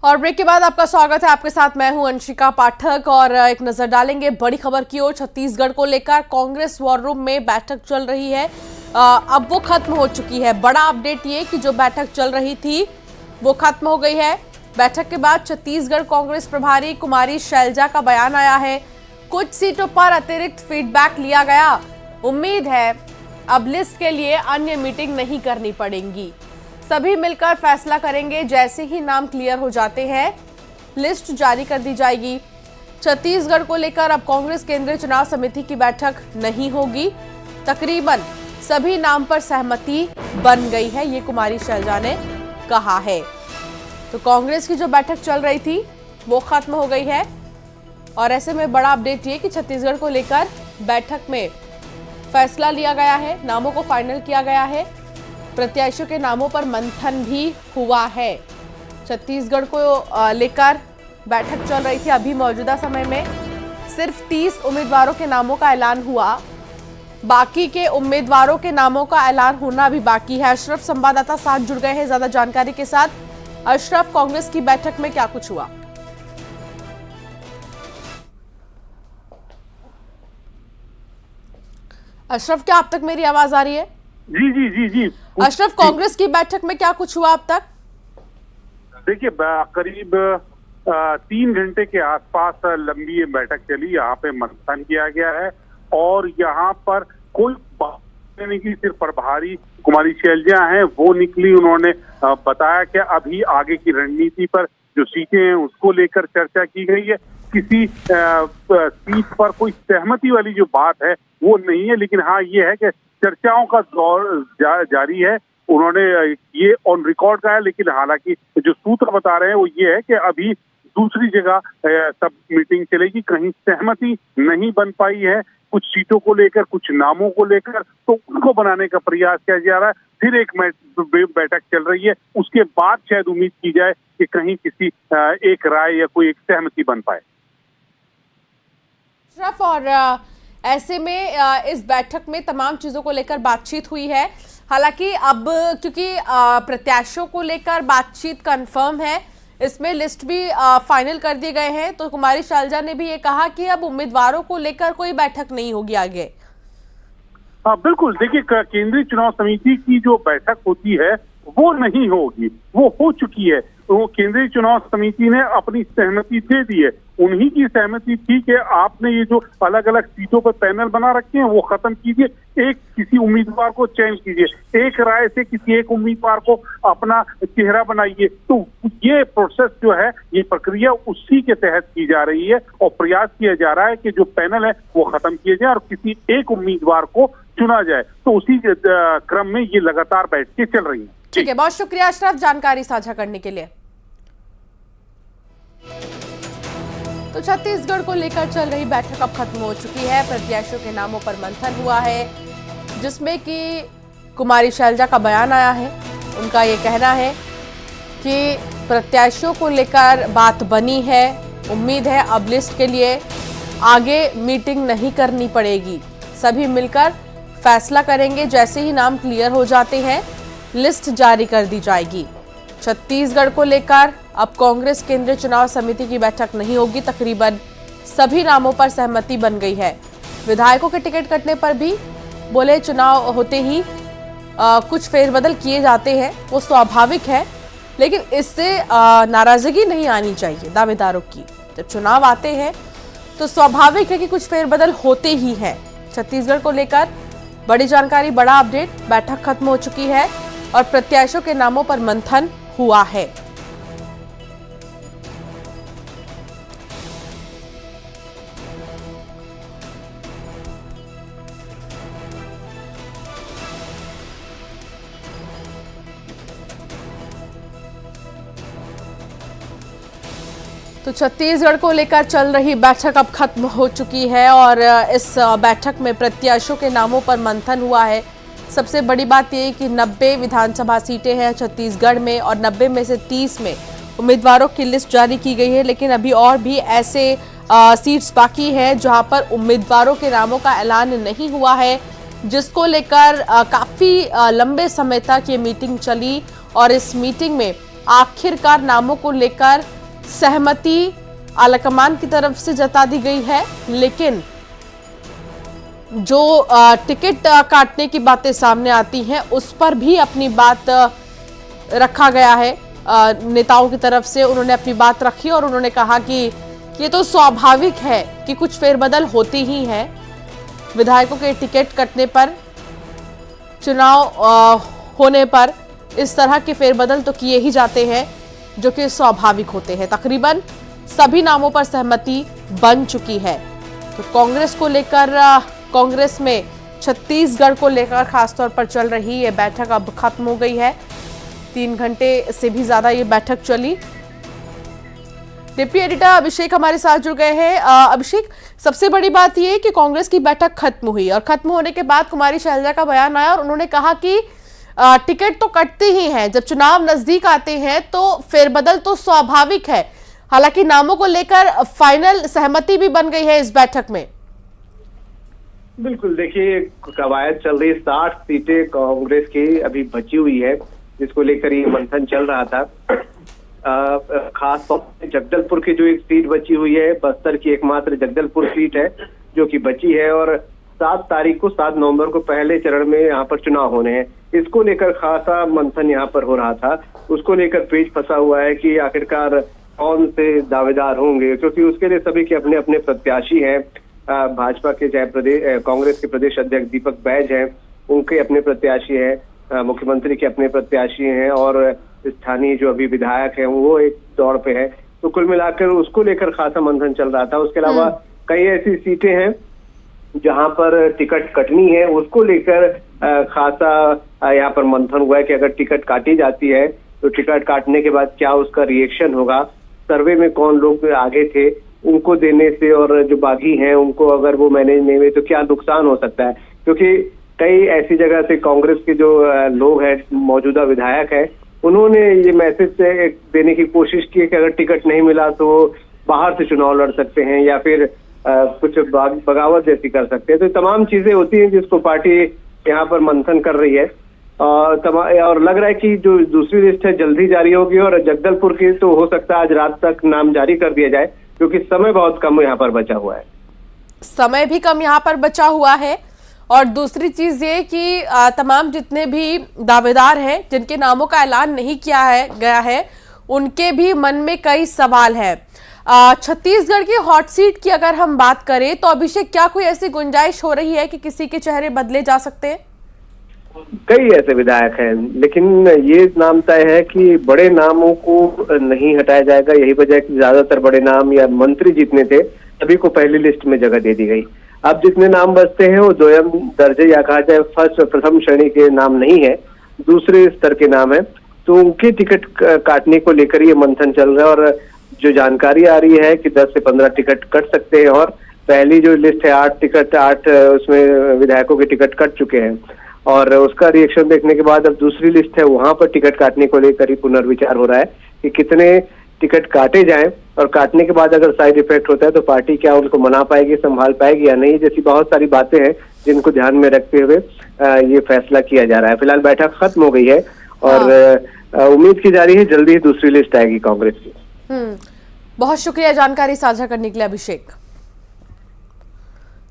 और ब्रेक के बाद आपका स्वागत है। आपके साथ मैं हूं अंशिका पाठक और एक नजर डालेंगे बड़ी खबर की ओर। छत्तीसगढ़ को लेकर कांग्रेस वॉर रूम में बैठक चल रही है। अब वो खत्म हो चुकी है। बड़ा अपडेट ये कि जो बैठक चल रही थी वो खत्म हो गई है। बैठक के बाद छत्तीसगढ़ कांग्रेस प्रभारी कुमारी शैलजा का बयान आया है। कुछ सीटों पर अतिरिक्त फीडबैक लिया गया। उम्मीद है अब लिस्ट के लिए अन्य मीटिंग नहीं करनी पड़ेगी। सभी मिलकर फैसला करेंगे। जैसे ही नाम क्लियर हो जाते हैं लिस्ट जारी कर दी जाएगी। छत्तीसगढ़ को लेकर अब कांग्रेस केंद्रीय चुनाव समिति की बैठक नहीं होगी। तकरीबन सभी नाम पर सहमति बन गई है, ये कुमारी शैलजा ने कहा है। तो कांग्रेस की जो बैठक चल रही थी वो खत्म हो गई है और ऐसे में बड़ा अपडेट ये कि छत्तीसगढ़ को लेकर बैठक में फैसला लिया गया है, नामों को फाइनल किया गया है। प्रत्याशियों के नामों पर मंथन भी हुआ है। छत्तीसगढ़ को लेकर बैठक चल रही थी। अभी मौजूदा समय में सिर्फ 30 उम्मीदवारों के नामों का ऐलान हुआ। बाकी के उम्मीदवारों के नामों का ऐलान होना अभी बाकी है। अशरफ संवाददाता साथ जुड़ गए हैं ज्यादा जानकारी के साथ। अशरफ, कांग्रेस की बैठक में क्या कुछ हुआ? अशरफ, क्या अब तक मेरी आवाज आ रही है? जी जी जी जी अशरफ, कांग्रेस की बैठक में क्या कुछ हुआ अब तक? देखिए, करीब 3 घंटे के आसपास लंबी ये बैठक चली। यहाँ पे मंथन किया गया है और यहाँ पर कोई बात नहीं की। सिर्फ प्रभारी कुमारी शैलजा हैं, वो निकली। उन्होंने बताया कि अभी आगे की रणनीति पर जो सीटें हैं उसको लेकर चर्चा की गई है। किसी सीट पर कोई सहमति वाली जो बात है वो नहीं है, लेकिन हाँ ये है कि चर्चाओं का दौर जारी है। उन्होंने ये ऑन रिकॉर्ड कहा है, लेकिन हालांकि जो सूत्र बता रहे हैं वो ये है कि अभी दूसरी जगह सब मीटिंग चलेगी। कहीं सहमति नहीं बन पाई है कुछ सीटों को लेकर, कुछ नामों को लेकर, तो उनको बनाने का प्रयास किया जा रहा है। फिर एक बैठक चल रही है, उसके बाद शायद उम्मीद की जाए कि कहीं किसी एक राय या कोई एक सहमति बन पाए। और ऐसे में इस बैठक में तमाम चीजों को लेकर बातचीत हुई है। हालांकि अब क्योंकि प्रत्याशियों को लेकर बातचीत कंफर्म है, इसमें लिस्ट भी फाइनल कर दिए गए हैं, तो कुमारी शैलजा ने भी ये कहा कि अब उम्मीदवारों को लेकर कोई बैठक नहीं होगी आगे। हाँ बिल्कुल, देखिए केंद्रीय चुनाव समिति की जो बैठक होती है वो नहीं होगी, वो हो चुकी है। तो केंद्रीय चुनाव समिति ने अपनी सहमति दे दी है। उन्हीं की सहमति थी कि आपने ये जो अलग अलग सीटों पर पैनल बना रखे हैं वो खत्म कीजिए, एक किसी उम्मीदवार को चयन कीजिए, एक राय से किसी एक उम्मीदवार को अपना चेहरा बनाइए। तो ये प्रोसेस जो है, ये प्रक्रिया उसी के तहत की जा रही है और प्रयास किया जा रहा है कि जो पैनल है वो खत्म किया जाए और किसी एक उम्मीदवार को चुना जाए। तो उसी क्रम में ये लगातार बैठकें चल रही हैं। ठीक है, बहुत शुक्रिया अशरफ जानकारी साझा करने के लिए। तो छत्तीसगढ़ को लेकर चल रही बैठक अब खत्म हो चुकी है। प्रत्याशियों के नामों पर मंथन हुआ है, जिसमें कि कुमारी शैलजा का बयान आया है। उनका ये कहना है कि प्रत्याशियों को लेकर बात बनी है। उम्मीद है अब लिस्ट के लिए आगे मीटिंग नहीं करनी पड़ेगी। सभी मिलकर फैसला करेंगे। जैसे ही नाम क्लियर हो जाते हैं लिस्ट जारी कर दी जाएगी। छत्तीसगढ़ को लेकर अब कांग्रेस केंद्रीय चुनाव समिति की बैठक नहीं होगी। तकरीबन सभी नामों पर सहमति बन गई है। विधायकों के टिकट कटने पर भी बोले चुनाव होते ही कुछ फेरबदल किए जाते हैं, वो स्वाभाविक है, लेकिन इससे नाराजगी नहीं आनी चाहिए दावेदारों की। जब चुनाव आते हैं तो स्वाभाविक है कि कुछ फेरबदल होते ही हैं। छत्तीसगढ़ को लेकर बड़ी जानकारी, बड़ा अपडेट। बैठक खत्म हो चुकी है और प्रत्याशियों के नामों पर मंथन हुआ है। तो छत्तीसगढ़ को लेकर चल रही बैठक अब खत्म हो चुकी है और इस बैठक में प्रत्याशियों के नामों पर मंथन हुआ है। सबसे बड़ी बात यह कि 90 विधानसभा सीटें हैं छत्तीसगढ़ में और 90 में से 30 में उम्मीदवारों की लिस्ट जारी की गई है। लेकिन अभी और भी ऐसे सीट्स बाकी हैं जहां पर उम्मीदवारों के नामों का ऐलान नहीं हुआ है, जिसको लेकर काफ़ी लंबे समय तक ये मीटिंग चली और इस मीटिंग में आखिरकार नामों को लेकर सहमति आलाकमान की तरफ से जता दी गई है, लेकिन जो टिकट काटने की बातें सामने आती हैं उस पर भी अपनी बात रखा गया है। नेताओं की तरफ से उन्होंने अपनी बात रखी और उन्होंने कहा कि ये तो स्वाभाविक है कि कुछ फेरबदल होती ही है। विधायकों के टिकट कटने पर, चुनाव होने पर इस तरह के फेरबदल तो किए ही जाते हैं जो कि स्वाभाविक होते हैं। तकरीबन सभी नामों पर सहमति बन चुकी है। तो कांग्रेस को लेकर, कांग्रेस में छत्तीसगढ़ को लेकर खासतौर पर चल रही ये बैठक अब खत्म हो गई है। 3 घंटे से भी ज्यादा ये बैठक चली। डिप्टी एडिटर अभिषेक हमारे साथ जुड़ गए हैं। अभिषेक, सबसे बड़ी बात यह है कि कांग्रेस की बैठक खत्म हुई और खत्म होने के बाद कुमारी शैलजा का बयान आया और उन्होंने कहा कि टिकट तो कटते ही हैं, जब चुनाव नजदीक आते हैं तो फेरबदल तो स्वाभाविक है। हालांकि नामों को लेकर फाइनल सहमति भी बन गई है इस बैठक में। बिल्कुल, देखिए कवायद चल रही, 60 सीटें कांग्रेस की अभी बची हुई है, जिसको लेकर ये मंथन चल रहा था। खास तौर से जगदलपुर की जो एक सीट बची हुई है, बस्तर की एकमात्र जगदलपुर सीट है जो कि बची है और 7 नवंबर को पहले चरण में यहाँ पर चुनाव होने हैं। इसको लेकर खासा मंथन यहाँ पर हो रहा था। उसको लेकर पेच फंसा हुआ है कि आखिरकार कौन से दावेदार होंगे, क्योंकि उसके लिए सभी के अपने अपने प्रत्याशी हैं। भाजपा के चाहे कांग्रेस के प्रदेश अध्यक्ष दीपक बैज हैं, उनके अपने प्रत्याशी हैं, मुख्यमंत्री के अपने प्रत्याशी हैं और स्थानीय जो अभी विधायक हैं वो एक दौड़ पे है। तो कुल मिलाकर उसको लेकर खासा मंथन चल रहा था। उसके अलावा कई ऐसी सीटें हैं जहां पर टिकट कटनी है, उसको लेकर खासा यहाँ पर मंथन हुआ है कि अगर टिकट काटी जाती है तो टिकट काटने के बाद क्या उसका रिएक्शन होगा, सर्वे में कौन लोग आगे थे उनको देने से, और जो बागी हैं उनको अगर वो मैनेज नहीं हुए तो क्या नुकसान हो सकता है। क्योंकि कई ऐसी जगह से कांग्रेस के जो लोग हैं, मौजूदा विधायक हैं, उन्होंने ये मैसेज देने की कोशिश की कि अगर टिकट नहीं मिला तो बाहर से चुनाव लड़ सकते हैं या फिर कुछ बगावत जैसी कर सकते हैं। तो तमाम चीजें होती हैं जिसको पार्टी यहाँ पर मंथन कर रही है और लग रहा है कि जो दूसरी लिस्ट है जल्दी जारी होगी और जगदलपुर की तो हो सकता है आज रात तक नाम जारी कर दिया जाए, क्योंकि समय बहुत कम यहाँ पर बचा हुआ है। समय भी कम यहाँ पर बचा हुआ है और दूसरी चीज ये कि तमाम जितने भी दावेदार हैं जिनके नामों का ऐलान नहीं किया गया है, उनके भी मन में कई सवाल हैं। छत्तीसगढ़ की हॉट सीट की अगर हम बात करें तो अभिषेक, क्या कोई ऐसी गुंजाइश हो रही है कि किसी के चेहरे बदले जा सकते हैं? कई ऐसे विधायक हैं, लेकिन ये नाम तय है कि बड़े नामों को नहीं हटाया जाएगा। यही वजह है कि ज्यादातर बड़े नाम या मंत्री जितने थे सभी को पहली लिस्ट में जगह दे दी गई। अब जितने नाम बचते हैं वो द्वयम दर्जे या कहा जाए प्रथम श्रेणी के नाम नहीं है, दूसरे स्तर के नाम है। तो उनके टिकट काटने को लेकर ये मंथन चल रहा है और जो जानकारी आ रही है कि 10 से 15 टिकट कट सकते हैं और पहली जो लिस्ट है 8 उसमें विधायकों के टिकट कट चुके हैं और उसका रिएक्शन देखने के बाद अब दूसरी लिस्ट है वहां पर टिकट काटने को लेकर ही पुनर्विचार हो रहा है कि कितने टिकट काटे जाएं और काटने के बाद अगर साइड इफेक्ट होता है तो पार्टी क्या उनको मना पाएगी, संभाल पाएगी या नहीं, जैसी बहुत सारी बातें हैं जिनको ध्यान में रखते हुए ये फैसला किया जा रहा है। फिलहाल बैठक खत्म हो गई है और उम्मीद की जा रही है जल्दी ही दूसरी लिस्ट आएगी कांग्रेस की। बहुत शुक्रिया जानकारी साझा करने के लिए अभिषेक।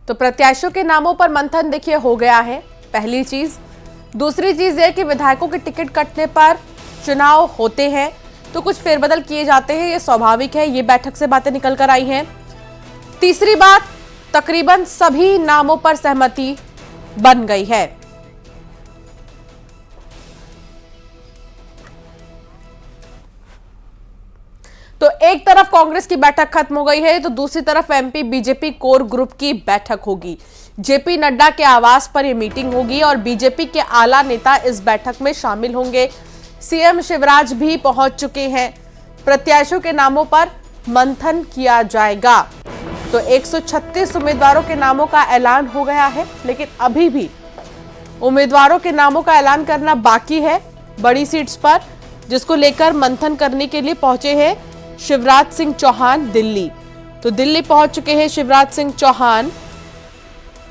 तो प्रत्याशियों के नामों पर मंथन देखिए हो गया है, पहली चीज। दूसरी चीज है कि विधायकों के टिकट कटने पर चुनाव होते हैं तो कुछ फेरबदल किए जाते हैं, ये स्वाभाविक है। ये बैठक से बातें निकल कर आई हैं। तीसरी बात, तकरीबन सभी नामों पर सहमति बन गई है। तो एक तरफ कांग्रेस की बैठक खत्म हो गई है तो दूसरी तरफ एमपी बीजेपी कोर ग्रुप की बैठक होगी। जेपी नड्डा के आवास पर यह मीटिंग होगी और बीजेपी के आला नेता इस बैठक में शामिल होंगे। सीएम शिवराज भी पहुंच चुके हैं। प्रत्याशियों के नामों पर मंथन किया जाएगा। तो 136 उम्मीदवारों के नामों का ऐलान हो गया है, लेकिन अभी भी उम्मीदवारों के नामों का ऐलान करना बाकी है बड़ी सीट्स पर, जिसको लेकर मंथन करने के लिए पहुंचे हैं शिवराज सिंह चौहान दिल्ली। तो दिल्ली पहुंच चुके हैं शिवराज सिंह चौहान।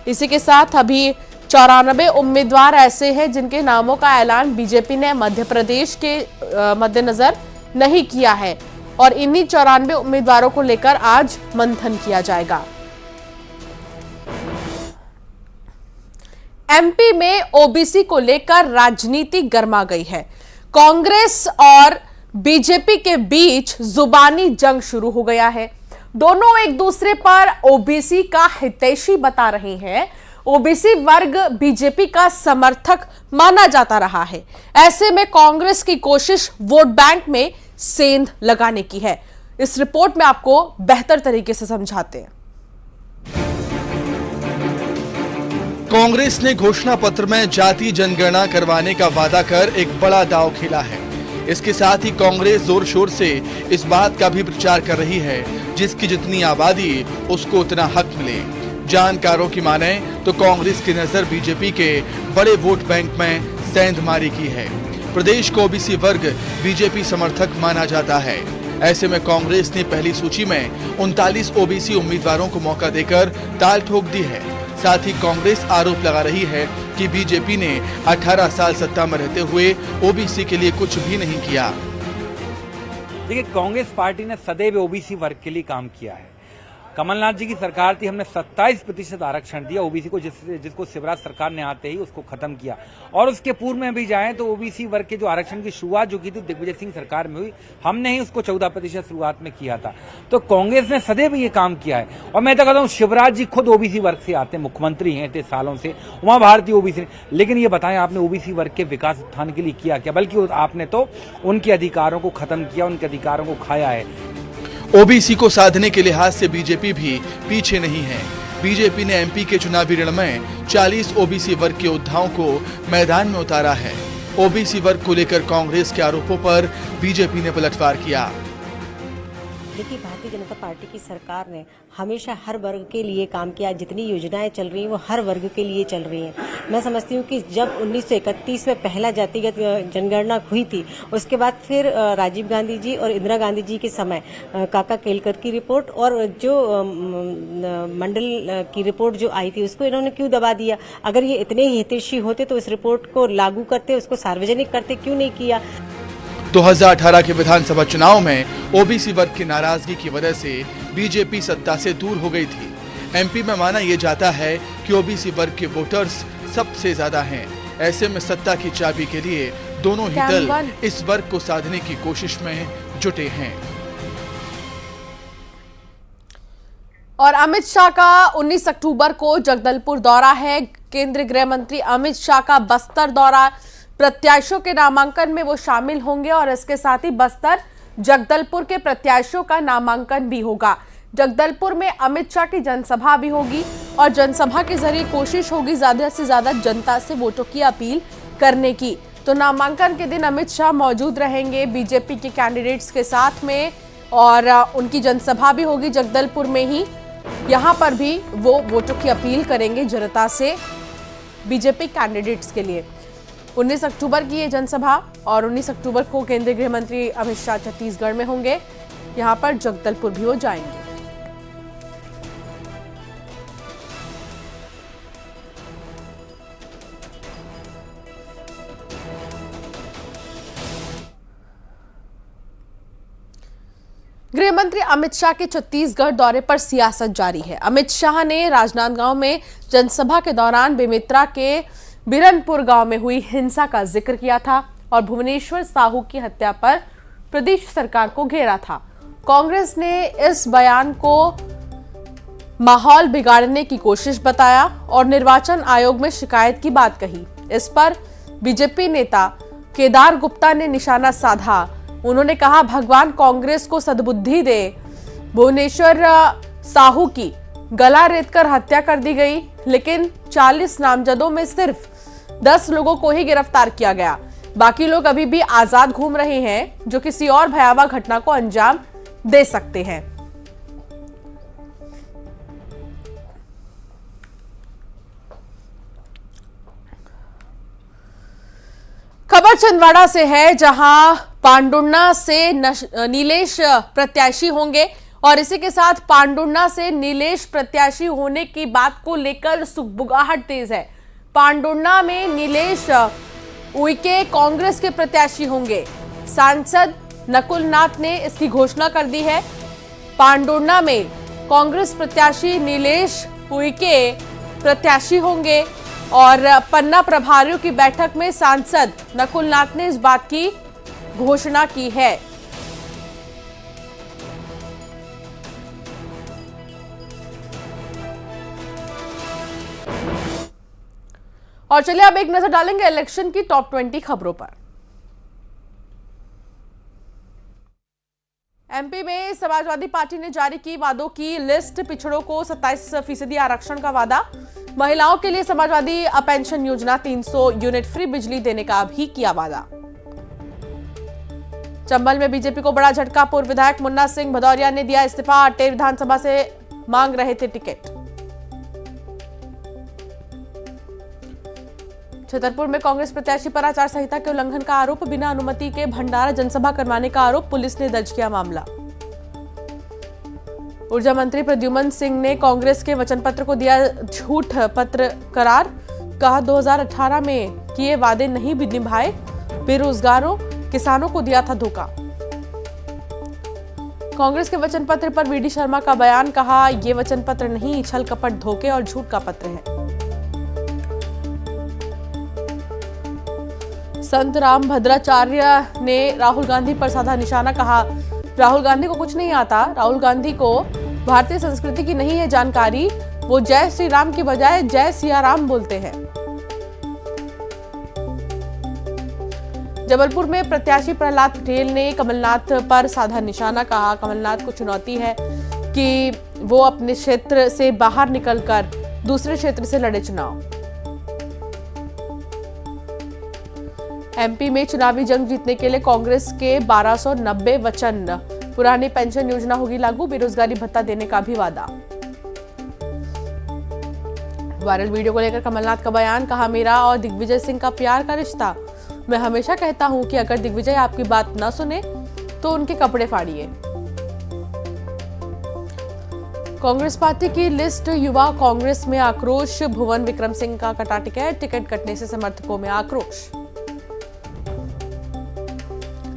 इसी के साथ अभी 94 उम्मीदवार ऐसे हैं जिनके नामों का ऐलान बीजेपी ने मध्य प्रदेश के मद्देनजर नहीं किया है और इन्हीं 94 उम्मीदवारों को लेकर आज मंथन किया जाएगा। एमपी में ओबीसी को लेकर राजनीति गर्मा गई है। कांग्रेस और बीजेपी के बीच जुबानी जंग शुरू हो गया है। दोनों एक दूसरे पर ओबीसी का हितैषी बता रहे हैं। ओबीसी वर्ग बीजेपी का समर्थक माना जाता रहा है। ऐसे में कांग्रेस की कोशिश वोट बैंक में सेंध लगाने की है। इस रिपोर्ट में आपको बेहतर तरीके से समझाते हैं। कांग्रेस ने घोषणा पत्र में जाति जनगणना करवाने का वादा कर एक बड़ा दांव खेला है। इसके साथ ही कांग्रेस जोर शोर से इस बात का भी प्रचार कर रही है जिसकी जितनी आबादी उसको उतना हक मिले। जानकारों की माने तो कांग्रेस की नजर बीजेपी के बड़े वोट बैंक में सेंधमारी की है। प्रदेश को ओबीसी वर्ग बीजेपी समर्थक माना जाता है। ऐसे में कांग्रेस ने पहली सूची में 39 ओबीसी उम्मीदवारों को मौका देकर ताल ठोक दी है। साथ ही कांग्रेस आरोप लगा रही है कि बीजेपी ने 18 साल सत्ता में रहते हुए ओबीसी के लिए कुछ भी नहीं किया। देखिए, कांग्रेस पार्टी ने सदैव ओबीसी वर्ग के लिए काम किया है। कमलनाथ जी की सरकार थी, हमने 27% आरक्षण दिया ओबीसी को, जिसको शिवराज सरकार ने आते ही उसको खत्म किया। और उसके पूर्व में भी जाएं तो ओबीसी वर्ग के जो आरक्षण की शुरुआत जो की थी दिग्विजय सिंह सरकार में हुई, हमने ही उसको 14% शुरुआत में किया था। तो कांग्रेस ने सदैव ये काम किया है। और मैं तो कहता हूँ शिवराज जी खुद ओबीसी वर्ग से आते, मुख्यमंत्री हैं इतने सालों से, उमा भारती ओबीसी। लेकिन ये बताएं, आपने ओबीसी वर्ग के विकास उत्थान के लिए किया क्या? बल्कि आपने तो उनके अधिकारों को खत्म किया, उनके अधिकारों को खाया है। ओबीसी को साधने के लिहाज से बीजेपी भी पीछे नहीं है। बीजेपी ने एमपी के चुनावी रण में 40 ओबीसी वर्ग के योद्धाओं को मैदान में उतारा है। ओबीसी वर्ग को लेकर कांग्रेस के आरोपों पर बीजेपी ने पलटवार किया। देखिए, भारतीय जनता पार्टी की सरकार ने हमेशा हर वर्ग के लिए काम किया। जितनी योजनाएं चल रही हैं वो हर वर्ग के लिए चल रही हैं। मैं समझती हूँ कि जब 1931 में पहला जातिगत जनगणना हुई थी, उसके बाद फिर राजीव गांधी जी और इंदिरा गांधी जी के समय काका केलकर की रिपोर्ट और जो मंडल की रिपोर्ट जो आई थी उसको इन्होंने क्यों दबा दिया? अगर ये इतने ही हितैषी होते तो इस रिपोर्ट को लागू करते, उसको सार्वजनिक करते, क्यों नहीं किया? 2018 के विधानसभा चुनाव में ओबीसी वर्ग की नाराजगी की वजह से बीजेपी सत्ता से दूर हो गई थी। एमपी में माना यह जाता है कि ओबीसी वर्ग के वोटर्स सबसे ज्यादा हैं। ऐसे में सत्ता की चाबी के लिए दोनों ही दल इस वर्ग को साधने की कोशिश में जुटे हैं। और अमित शाह का 19 अक्टूबर को जगदलपुर दौरा है। केंद्रीय गृह मंत्री अमित शाह का बस्तर दौरा, प्रत्याशियों के नामांकन में वो शामिल होंगे और इसके साथ ही बस्तर जगदलपुर के प्रत्याशियों का नामांकन भी होगा। जगदलपुर में अमित शाह की जनसभा भी होगी और जनसभा के जरिए कोशिश होगी ज्यादा से ज्यादा जनता से वोटों की अपील करने की। तो नामांकन के दिन अमित शाह मौजूद रहेंगे बीजेपी के कैंडिडेट्स के साथ में और उनकी जनसभा भी होगी जगदलपुर में ही। यहां पर भी वो वोटों की अपील करेंगे जनता से बीजेपी कैंडिडेट्स के लिए। 19 अक्टूबर की ये जनसभा और 19 अक्टूबर को केंद्रीय गृह मंत्री अमित शाह छत्तीसगढ़ में होंगे। यहां पर जगदलपुर भी वो जाएंगे। गृह मंत्री अमित शाह के छत्तीसगढ़ दौरे पर सियासत जारी है। अमित शाह ने राजनांदगांव में जनसभा के दौरान बेमेतरा के बिरनपुर गांव में हुई हिंसा का जिक्र किया था और भुवनेश्वर साहू की हत्या पर प्रदेश सरकार को घेरा था। कांग्रेस ने इस बयान को माहौल बिगाड़ने की कोशिश बताया और निर्वाचन आयोग में शिकायत की बात कही। इस पर बीजेपी नेता केदार गुप्ता ने निशाना साधा। उन्होंने कहा, भगवान कांग्रेस को सद्बुद्धि दे। भुवनेश्वर साहू की गला रेतकर हत्या कर दी गई, लेकिन 40 नामजदों में सिर्फ 10 लोगों को ही गिरफ्तार किया गया। बाकी लोग अभी भी आजाद घूम रहे हैं, जो किसी और भयावह घटना को अंजाम दे सकते हैं। खबर छिंदवाड़ा से है, जहां पांडुर्ना से नीलेश प्रत्याशी होंगे और इसी के साथ पांडुर्ना से नीलेश प्रत्याशी होने की बात को लेकर सुगबुगाहट तेज है। पांडुर्ना में नीलेश उइके कांग्रेस के प्रत्याशी होंगे। सांसद नकुल नाथ ने इसकी घोषणा कर दी है। पांडुर्णा में कांग्रेस प्रत्याशी नीलेश उइके प्रत्याशी होंगे और पन्ना प्रभारियों की बैठक में सांसद नकुल नाथ ने इस बात की घोषणा की है। और चलिए अब एक नजर डालेंगे इलेक्शन की टॉप 20 खबरों पर। एमपी में समाजवादी पार्टी ने जारी की वादों की लिस्ट। पिछड़ों को 27% आरक्षण का वादा। महिलाओं के लिए समाजवादी पेंशन योजना, 300 यूनिट फ्री बिजली देने का भी किया वादा। चंबल में बीजेपी को बड़ा झटका। पूर्व विधायक मुन्ना सिंह भदौरिया ने दिया इस्तीफा। अटेर विधानसभा से मांग रहे थे टिकट। छतरपुर में कांग्रेस प्रत्याशी पर आचार संहिता के उल्लंघन का आरोप। बिना अनुमति के भंडारा जनसभा करवाने का आरोप। पुलिस ने दर्ज किया मामला। ऊर्जा मंत्री प्रद्युमन सिंह ने कांग्रेस के वचन पत्र को दिया झूठ पत्र करार। कहा 2018 में किए वादे नहीं भी निभाए। बेरोजगारों किसानों को दिया था धोखा। कांग्रेस के वचन पत्र पर वीडी शर्मा का बयान। कहा यह वचन पत्र नहीं, छल कपट धोखे और झूठ का पत्र है। संत राम भद्राचार्य ने राहुल गांधी पर साधा निशाना। कहा राहुल गांधी को कुछ नहीं आता। राहुल गांधी को भारतीय संस्कृति की नहीं है जानकारी। वो जय श्री राम की बजाय जय सिया राम बोलते हैं। जबलपुर में प्रत्याशी प्रहलाद पटेल ने कमलनाथ पर साधा निशाना। कहा कमलनाथ को चुनौती है कि वो अपने क्षेत्र से बाहर निकलकर दूसरे क्षेत्र से लड़े चुनाव। एमपी में चुनावी जंग जीतने के लिए कांग्रेस के 1290 वचन। पुरानी पेंशन योजना होगी लागू। बेरोजगारी भत्ता देने का भी वादा। वायरल वीडियो को लेकर कमलनाथ का बयान। कहा मेरा और दिग्विजय सिंह का प्यार का रिश्ता। मैं हमेशा कहता हूं कि अगर दिग्विजय आपकी बात न सुने तो उनके कपड़े फाड़िए। कांग्रेस पार्टी की लिस्ट। युवा कांग्रेस में आक्रोश। भुवन विक्रम सिंह का कटा टिकट। टिकट कटने से समर्थकों में आक्रोश।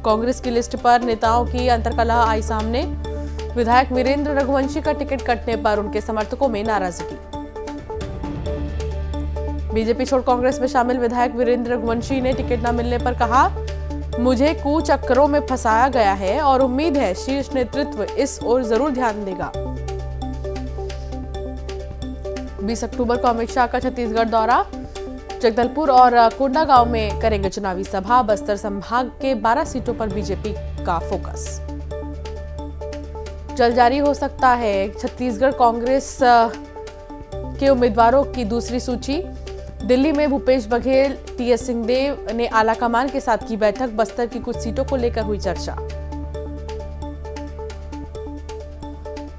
कांग्रेस की लिस्ट पर नेताओं की अंतर्कलह आई सामने। विधायक वीरेंद्र रघुवंशी का टिकट कटने पर उनके समर्थकों में नाराजगी। बीजेपी छोड़ कांग्रेस में शामिल विधायक वीरेंद्र रघुवंशी ने टिकट न मिलने पर कहा मुझे कुचक्करों में फंसाया गया है और उम्मीद है शीर्ष नेतृत्व इस ओर जरूर ध्यान देगा। 20 अक्टूबर को अमित शाह का छत्तीसगढ़ दौरा। जगदलपुर और कोंडागांव में करेंगे चुनावी सभा। बस्तर संभाग के 12 सीटों पर बीजेपी का फोकस। जल्द जारी हो सकता है छत्तीसगढ़ कांग्रेस के उम्मीदवारों की दूसरी सूची। दिल्ली में भूपेश बघेल, टीएस सिंहदेव ने आलाकमान के साथ की बैठक। बस्तर की कुछ सीटों को लेकर हुई चर्चा।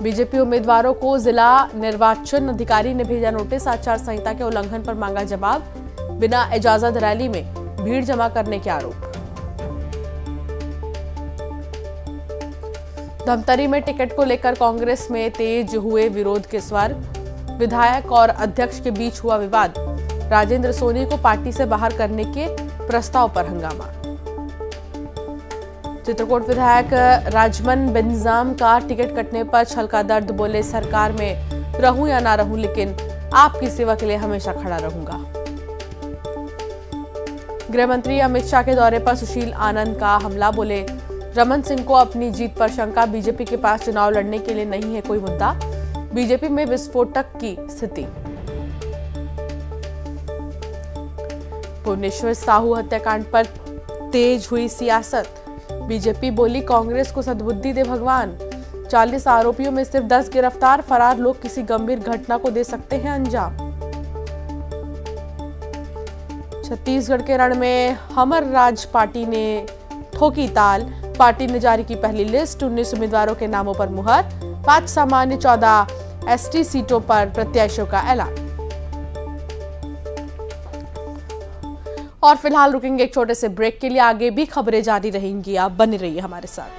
बीजेपी उम्मीदवारों को जिला निर्वाचन अधिकारी ने भेजा नोटिस। आचार संहिता के उल्लंघन पर मांगा जवाब। बिना इजाजत रैली में भीड़ जमा करने के आरोप। धमतरी में टिकट को लेकर कांग्रेस में तेज हुए विरोध के स्वर। विधायक और अध्यक्ष के बीच हुआ विवाद। राजेंद्र सोनी को पार्टी से बाहर करने के प्रस्ताव पर हंगामा। चित्रकूट विधायक राजमन बेंजाम का टिकट कटने पर छल का दर्द। बोले सरकार में रहूं या ना रहूं लेकिन आपकी सेवा के लिए हमेशा खड़ा रहूंगा। गृह मंत्री अमित शाह के दौरे पर सुशील आनंद का हमला। बोले रमन सिंह को अपनी जीत पर शंका। बीजेपी के पास चुनाव लड़ने के लिए नहीं है कोई मुद्दा। बीजेपी में विस्फोटक की स्थिति। भुवनेश्वर साहू हत्याकांड पर तेज हुई सियासत। बीजेपी बोली कांग्रेस को सद्बुद्धि दे भगवान। 40 आरोपियों में सिर्फ 10 गिरफ्तार। फरार लोग किसी गंभीर घटना को दे सकते हैं अंजाम। छत्तीसगढ़ के रण में हमर राज पार्टी ने ठोकी ताल। पार्टी ने जारी की पहली लिस्ट। 19 उम्मीदवारों के नामों पर मुहर। 5 सामान्य 14 एसटी सीटों पर प्रत्याशियों का ऐलान। और फिलहाल रुकेंगे एक छोटे से ब्रेक के लिए। आगे भी खबरें जारी रहेंगी, आप बने रहिए हमारे साथ।